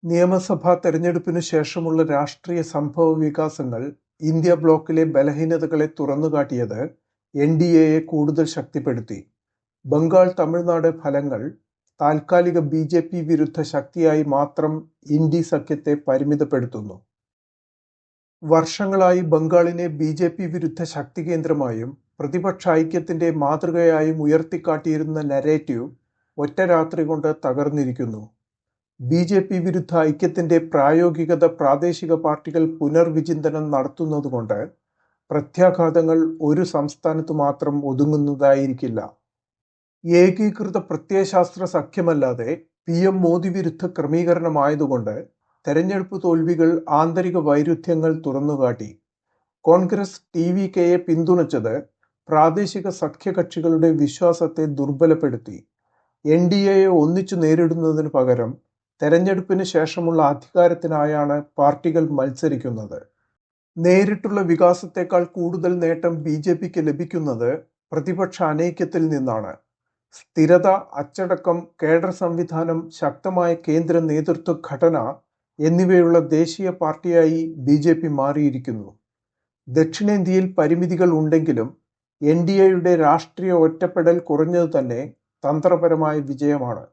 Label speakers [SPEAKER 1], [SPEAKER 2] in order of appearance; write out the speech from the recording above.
[SPEAKER 1] നിയമസഭാ തെരഞ്ഞെടുപ്പിനു ശേഷമുള്ള രാഷ്ട്രീയ സംഭവവികാസങ്ങൾ ഇന്ത്യ ബ്ലോക്കിലെ ബലഹീനതകളെ തുറന്നുകാട്ടിയത് എൻഡിഎയെ കൂടുതൽ ശക്തിപ്പെടുത്തി. ബംഗാൾ, തമിഴ്നാട് ഫലങ്ങൾ താൽക്കാലിക ബിജെപി വിരുദ്ധ ശക്തിയായി മാത്രം ഇന്ത്യ സഖ്യത്തെ പരിമിതപ്പെടുത്തുന്നു. വർഷങ്ങളായി ബംഗാളിനെ ബിജെപി വിരുദ്ധ ശക്തികേന്ദ്രമായും പ്രതിപക്ഷ ഐക്യത്തിന്റെ മാതൃകയായും ഉയർത്തിക്കാട്ടിയിരുന്ന നരേറ്റീവ് ഒറ്റ രാത്രി കൊണ്ട് തകർന്നിരിക്കുന്നു. ബിജെപി വിരുദ്ധ ഐക്യത്തിന്റെ പ്രായോഗികത പ്രാദേശിക പാർട്ടികൾ പുനർവിചിന്തനം നടത്തുന്നതുകൊണ്ട് പ്രത്യാഘാതങ്ങൾ ഒരു സംസ്ഥാനത്തു മാത്രം ഒതുങ്ങുന്നതായിരിക്കില്ല. ഏകീകൃത പ്രത്യയശാസ്ത്ര സഖ്യമല്ലാതെ PM മോദി വിരുദ്ധ ക്രമീകരണമായതുകൊണ്ട് തെരഞ്ഞെടുപ്പ് തോൽവികൾ ആന്തരിക വൈരുദ്ധ്യങ്ങൾ തുറന്നുകാട്ടി. കോൺഗ്രസ് TVKയെ പിന്തുണച്ചത് പ്രാദേശിക സഖ്യകക്ഷികളുടെ വിശ്വാസത്തെ ദുർബലപ്പെടുത്തി. NDAയെ ഒന്നിച്ചു നേരിടുന്നതിനു പകരം തെരഞ്ഞെടുപ്പിന് ശേഷമുള്ള അധികാരത്തിനായാണ് പാർട്ടികൾ മത്സരിക്കുന്നത്. നേരിട്ടുള്ള വികാസത്തേക്കാൾ കൂടുതൽ നേട്ടം BJPക്ക് ലഭിക്കുന്നത് പ്രതിപക്ഷ അനൈക്യത്തിൽ നിന്നാണ്. സ്ഥിരത, അച്ചടക്കം, കേഡർ സംവിധാനം, ശക്തമായ കേന്ദ്ര നേതൃത്വ ഘടന എന്നിവയുള്ള ദേശീയ പാർട്ടിയായി BJP മാറിയിരിക്കുന്നു. ദക്ഷിണേന്ത്യയിൽ പരിമിതികൾ ഉണ്ടെങ്കിലും NDAയുടെ രാഷ്ട്രീയ ഒറ്റപ്പെടൽ കുറഞ്ഞതു തന്നെ തന്ത്രപരമായ വിജയമാണ്.